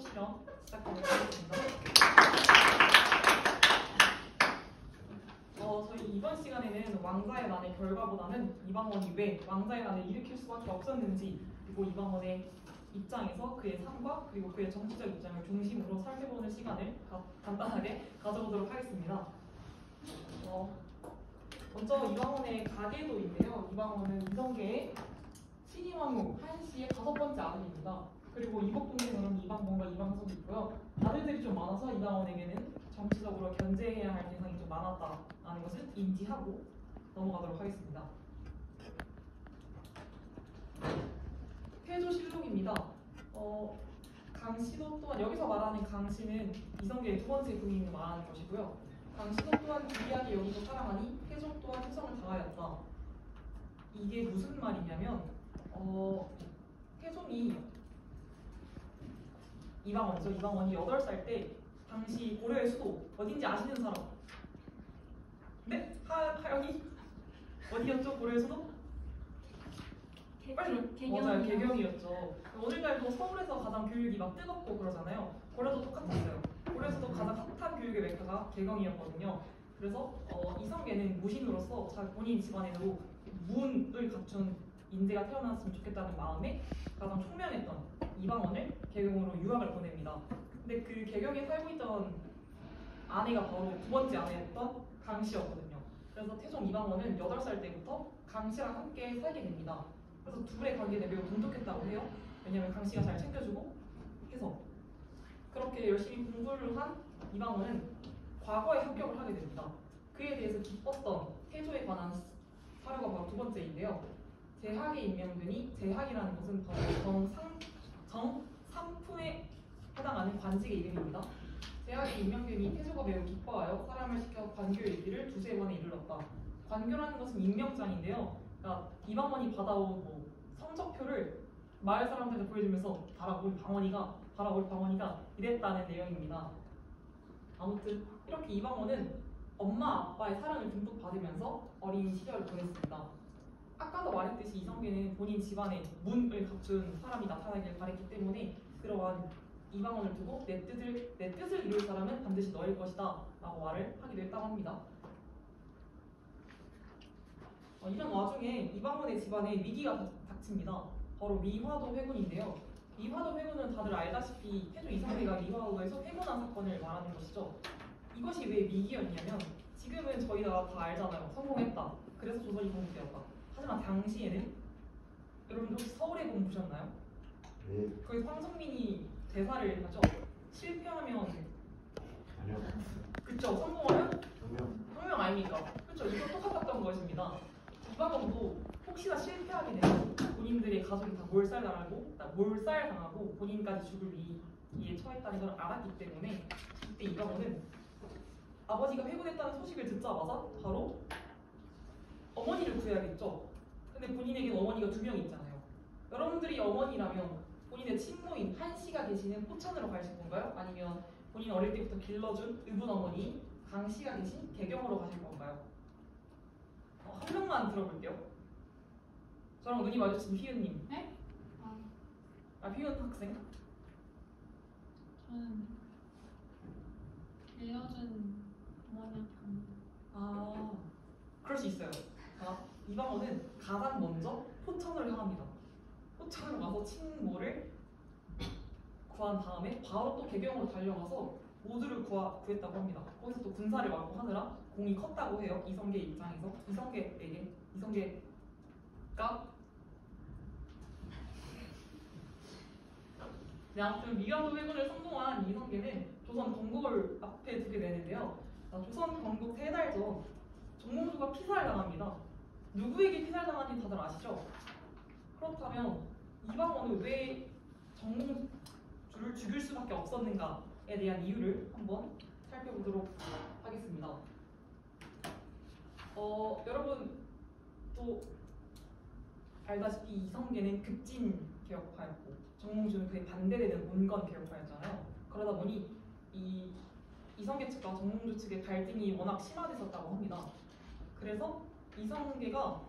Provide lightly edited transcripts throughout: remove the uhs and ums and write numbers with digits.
소실현 시작하도록 하겠습니다. 저희 이번 시간에는 왕자의 난의 결과보다는 이방원이 왜 왕자의 난을 일으킬 수밖에 없었는지, 그리고 이방원의 입장에서 그의 삶과 그리고 그의 정치적 입장을 중심으로 살펴보는 시간을 간단하게 가져보도록 하겠습니다. 먼저 이방원의 가계도인데요. 이방원은 이성계의 신임왕후 한씨의 5번째 아들입니다. 그리고 이복동생은 이방본과 이방석이 있고요. 아들들이 좀 많아서 이방원에게는 정치적으로 견제해야 할 대상이 좀 많았다라는 것을 인지하고 넘어가도록 하겠습니다. 태조실록입니다. 강씨도 또한, 여기서 말하는 강씨는 이성계의 2번째 부인을 말하는 것이고요. 강씨도 또한 기이하게 여기서 사랑하니 태종 또한 희성을 당하였다. 이게 무슨 말이냐면 태종이 이방원이죠. 이방원이 8살 때 당시 고려의 수도 어딘지 아시는 사람? 네? 하영이? 어디였죠? 고려의 수도? 맞아요. 개경이었죠. 오늘날도 서울에서 가장 교육이 막 뜨겁고 그러잖아요. 고려도 똑같았어요. 고려에서도 가장 핫한 교육의 메카가 개경이었거든요. 그래서 이성계는 무신으로서 본인 집안에도 문을 갖춘 인재가 태어났으면 좋겠다는 마음에 가장 총명했던 이방원을 개경으로 유학을 보냅니다. 근데 그 개경에 살고 있던 아내가 바로 2번째 아내였던 강씨였거든요. 그래서 태종 이방원은 8살 때부터 강씨랑 함께 살게 됩니다. 그래서 둘의 관계는 매우 돈독했다고 해요. 왜냐하면 강씨가 잘 챙겨주고 해서. 그렇게 열심히 공부를 한 이방원은 과거에 합격을 하게 됩니다. 그에 대해서 기뻤던 태조에 관한 사료가 바로 2번째인데요. 제학에 임명되니, 제학이라는 것은 바로 정상품에 해당하는 관직의 이름입니다. 제학에 임명되니 태조가 매우 기뻐하여 사람을 시켜 관교 일기를 2~3번에 이르렀다. 관교라는 것은 임명장인데요. 그러니까 이방원이 받아온 성적표를 마을 사람들한테 보여주면서 봐라 우리 방원이가 이랬다는 내용입니다. 아무튼 이렇게 이방원은 엄마 아빠의 사랑을 듬뿍 받으면서 어린 시절을 보냈습니다. 아까도 말했듯이 이성계는 본인 집안에 문을 갖춘 사람이 나타나길 바랬기 때문에 그러한 이방원을 두고 내 뜻을 이룰 사람은 반드시 너일 것이다 라고 말을 하기도 했다고 합니다. 이런 와중에 이방원의 집안에 위기가 닥칩니다. 바로 미화도 회군인데요. 미화도 회군은 다들 알다시피 태조 이성계가 미화도에서 회군한 사건을 말하는 것이죠. 이것이 왜 위기였냐면, 지금은 저희가 다 알잖아요. 성공했다. 그래서 조선이 건국되었다. 하지만 당시에는, 여러분 혹시 서울의 공 보셨나요? 네. 거기서 황성민이 대사를 하죠. 실패하면 아니요. 그쵸. 성공하면 혁명 아닙니까? 그쵸. 이거 똑같았던 것입니다. 이방원도 혹시나 실패하게 되면 본인들의 가족이 다 몰살당하고 본인까지 죽을 위기에 처했다는 걸 알았기 때문에 이때 이방원은 아버지가 회군했다는 소식을 듣자마자 바로 어머니를 구해야겠죠. 근데 본인에게는 어머니가 2명이 있잖아요. 여러분들이 어머니라면 본인의 친모인 한씨가 계시는 포천으로 가실 건가요? 아니면 본인 어릴 때부터 길러준 의붓 어머니 강씨가 계신 개경으로 가실 건가요? 한 명만 들어볼게요. 저랑 눈이 마주친 희은님. 네? 희은 학생. 저는 길러준 어머니한테 갑니다. 그럴 수 있어요. 이방원은 가장 먼저 포천을 향합니다. 포천으로 가서 친모를 구한 다음에 바로 또 개경으로 달려가서 모두를 구했다고 합니다. 거기서 또 군사를 맡고 하느라 공이 컸다고 해요. 이성계 입장에서. 이성계가 네, 아무튼 미화도 회군을 성공한 이성계는 조선 건국을 앞에 두게 되는데요. 조선 건국 3달 전 정몽주가 피살당합니다. 누구에게 피살당한지 다들 아시죠? 그렇다면 이방원은 왜 정몽주를 죽일 수밖에 없었는가에 대한 이유를 한번 살펴보도록 하겠습니다. 여러분 또 알다시피 이성계는 급진 개혁파였고 정몽주는 그에 반대되는 온건 개혁파였잖아요. 그러다 보니 이성계 측과 정몽주 측의 갈등이 워낙 심화됐었다고 합니다. 그래서 이성계가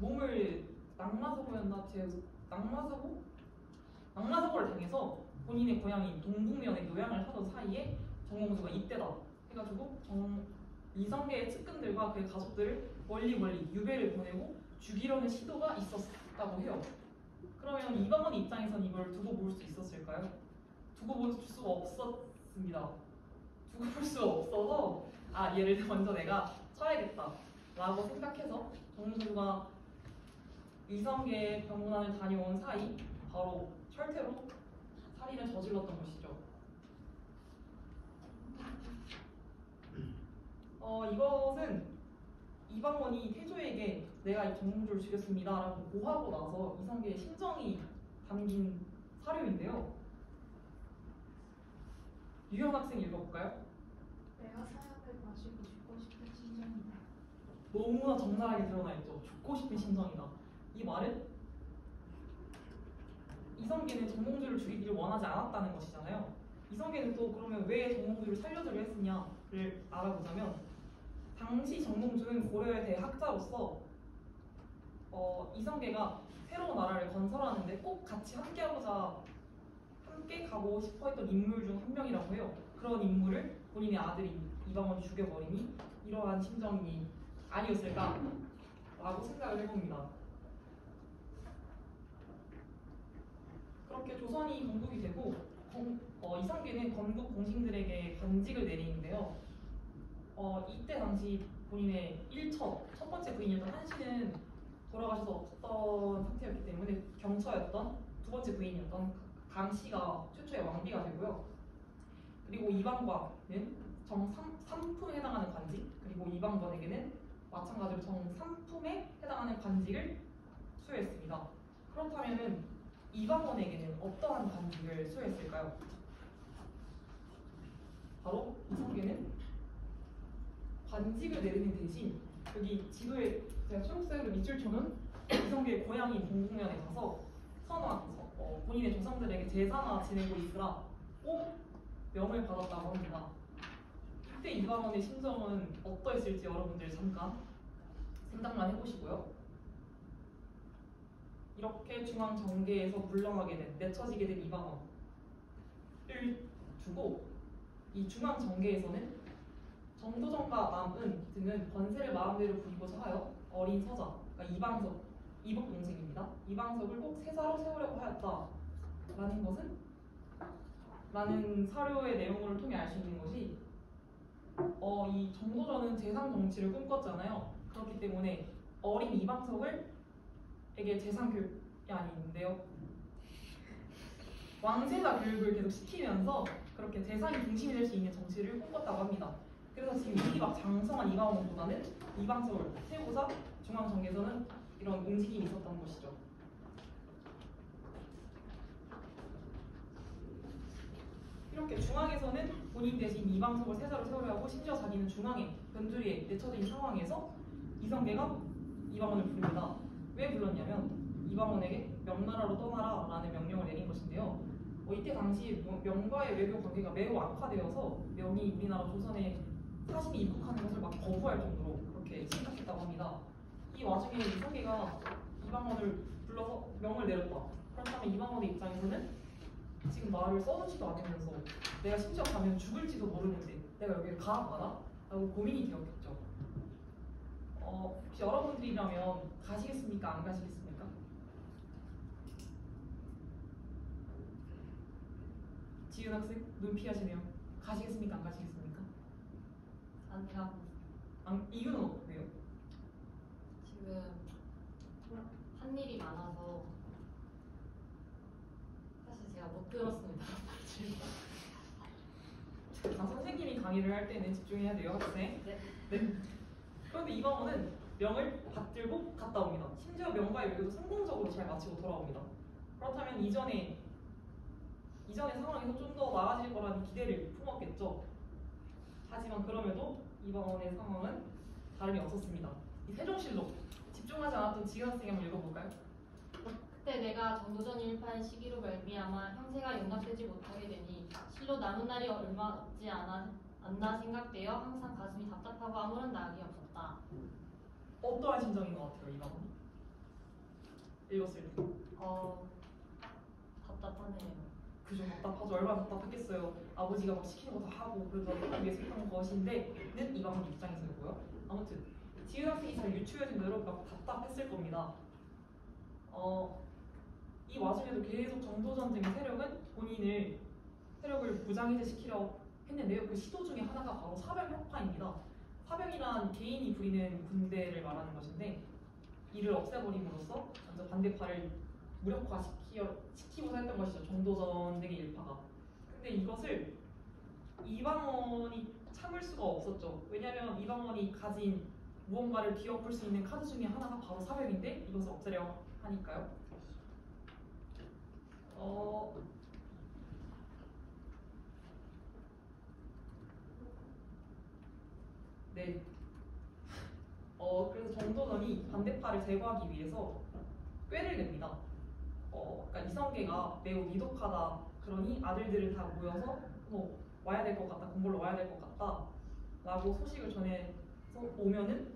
몸을 낙마사고를 당해서 본인의 고향인 동북면에 요양을 하던 사이에 정몽주가 이때다 해가지고 이성계의 측근들과 그의 가족들을 멀리 유배를 보내고 죽이려는 시도가 있었다고 해요. 그러면 이방원 입장에선 이걸 두고 볼 수 있었을까요? 두고 볼 수가 없었습니다. 두고 볼 수가 없어서 얘를 먼저 내가 쳐야겠다 라고 생각해서 정몽주가 이성계의 병문안을 다녀온 사이 바로 철퇴로 살인을 저질렀던 것이죠. 이것은 이방원이 태조에게 내가 이 정몽주를 죽였습니다 라고 고하고 나서 이성계의 심정이 담긴 사료인데요. 유현 학생 읽어볼까요? 내가 사약을 마시고 죽고 싶은 심정이다. 너무나 적나라하게 드러나 있죠. 죽고 싶은 심정이다. 이 말은 이성계는 정몽주를 죽이기를 원하지 않았다는 것이잖아요. 이성계는 또 그러면 왜 정몽주를 살려주려 했느냐를 알아보자면 당시 정몽주는 고려의 대학자로서 이성계가 새로운 나라를 건설하는데 꼭 같이 함께 가고 싶어 했던 인물 중 한 명이라고 해요. 그런 인물을 본인의 아들인 이방원이 죽여버리니 이러한 심정이 아니었을까라고 생각을 해봅니다. 그렇게 조선이 건국이 되고 이성계는 건국 공신들에게 관직을 내리는데요. 이때 당시 본인의 첫 번째 부인이었던 한씨는 돌아가셔서 없었던 상태였기 때문에 경처였던 두 번째 부인이었던 강씨가 최초의 왕비가 되고요. 그리고 이방관은 정3품에 해당하는 관직, 그리고 이방관에게는 마찬가지로 정3품에 해당하는 관직을 수여했습니다. 그렇다면 이방원에게는 어떠한 관직을 수여했을까요? 바로 이성계는 관직을 내리는 대신 여기 지도에 제가 초록색으로 밑줄 쳐놓은 이성계의 고향인 동북면에 가서 본인의 조상들에게 제사나 지내고 있으라 꼭 명을 받았다고 합니다. 그때 이방원의 심정은 어떠했을지 여러분들 잠깐 생각만 해보시고요. 이렇게 중앙 정계에서 물러나게 내쳐지게 된 이방원을 두고 이 중앙 정계에서는 정도전과 남은 등은 권세를 마음대로 부리고자 하여 어린 서자, 그러니까 이복 동생입니다. 이방석을 꼭 세자로 세우려고 하였다라는 것은 라는 사료의 내용을 통해 알 수 있는 것이 이 정도전은 재상 정치를 꿈꿨잖아요. 그렇기 때문에 어린 이방석에게 재상 교육이 아닌데요. 왕세자 교육을 계속 시키면서 그렇게 재상이 중심이 될 수 있는 정치를 꿈꿨다고 합니다. 그래서 지금 일이 막 장성한 이방원보다는 이방석을 세우고자 중앙정계에서는 이런 움직임이 있었던 것이죠. 이렇게 중앙에서는 본인 대신 이방석을 세자로 세우려 하고 심지어 자기는 중앙에 변두리에 내쳐진 상황에서 이성계가 이방원을 부릅니다. 왜 불렀냐면 이방원에게 명나라로 떠나라 라는 명령을 내린 것인데요. 이때 당시 명과의 외교 관계가 매우 악화되어서 명이 우리나라 조선에 사신이 입국하는 것을 막 거부할 정도로 그렇게 심각했다고 합니다. 이 와중에 이성계가 이방원을 불러서 명을 내렸다. 그렇다면 이방원의 입장에서는 지금 나를 써주지도 않으면서 내가 심지어 가면 죽을지도 모르는데 내가 여기를 가라? 라고 고민이 되었겠죠. 혹시 여러분들이라면 가시겠습니까? 안 가시겠습니까? 지은 학생 눈 피하시네요. 가시겠습니까? 안 가시겠습니까? 안 가고 이유는 왜요? 지금 한 일이 많아서 사실 제가 못 들었습니다. 선생님이 강의를 할 때는 집중해야 돼요, 학생. 네. 그런데 이방원은 명을 받들고 갔다 옵니다. 심지어 명과의 외교도 성공적으로 잘 마치고 돌아옵니다. 그렇다면 이전의 상황에서 좀 더 나아질 거라는 기대를 품었겠죠. 하지만 그럼에도 이방원의 상황은 다름이 없었습니다. 이 세종실록 집중하지 않았던 지은 학생이 한번 읽어볼까요? 그때 내가 정도전 일파의 시기로 말미암아 형세가 용납되지 못하게 되니 실로 남은 날이 얼마 없지 않나 생각되어 항상 가슴이 답답하고 아무런 낙이 없었다. 어떠한 심정인 것 같아요, 이방원이? 읽었을 때. 답답하네요. 그죠, 답답하죠. 얼마나 답답했겠어요. 아버지가 막 시키는 거 다 하고 그래도 하기 위해서 했던 것인데는 이방원 입장에서고요. 아무튼 지은 학생이 잘 유추해준 대로 막 답답했을 겁니다. 이 와중에도 계속 정도전쟁의 세력을 부장해제시키려 했는데요. 그 시도 중에 하나가 바로 사병혁파입니다. 사병이란 개인이 부리는 군대를 말하는 것인데 이를 없애버림으로써 먼저 반대파를 무력화시키고자 했던 것이죠. 정도전쟁의 일파가. 근데 이것을 이방원이 참을 수가 없었죠. 왜냐하면 이방원이 가진 무언가를 뒤엎을 수 있는 카드 중에 하나가 바로 사병인데 이것을 없애려 하니까요. 네. 그래서 정도전이 반대파를 제거하기 위해서 꾀를 냅니다. 그러니까 이성계가 매우 위독하다. 그러니 아들들을 다 모여서 와야 될 것 같다. 공부를 와야 될 것 같다. 라고 소식을 전해서 오면은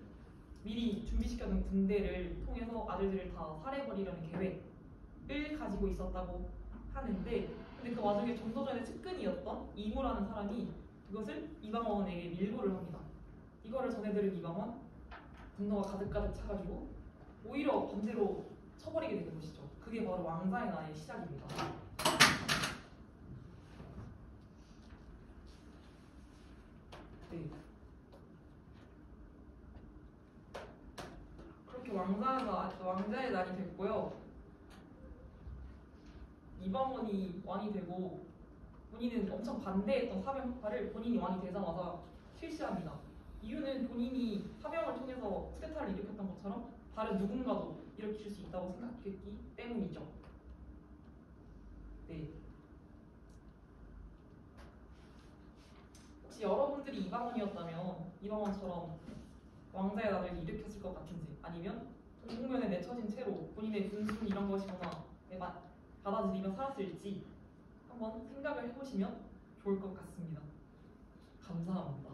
미리 준비시켜둔 군대를 통해서 아들들을 다 살해버리려는 계획을 가지고 있었다고 하는데 근데 그 와중에 정도전의 측근이었던 이모라는 사람이 그것을 이방원에게 밀고를 합니다. 이거를 전해들은 이방원 분노가 가득가득 차가지고 오히려 반대로 쳐버리게 되는 것이죠. 그게 바로 왕자의 날의 시작입니다. 네. 그렇게 왕자의 날이 됐고요. 이방원이 왕이 되고 본인은 엄청 반대했던 사병혁파를 본인이 왕이 되자마자 실시합니다. 이유는 본인이 사병을 통해서 쿠데타를 일으켰던 것처럼 다른 누군가도 일으킬 수 있다고 생각했기 때문이죠. 네. 혹시 여러분들이 이방원이었다면 이방원처럼 왕자의 날을 일으켰을 것 같은지 아니면 동국면에 내쳐진 채로 본인의 분순 이런 것이거나 받아들이며 살았을지 한번 생각을 해보시면 좋을 것 같습니다. 감사합니다.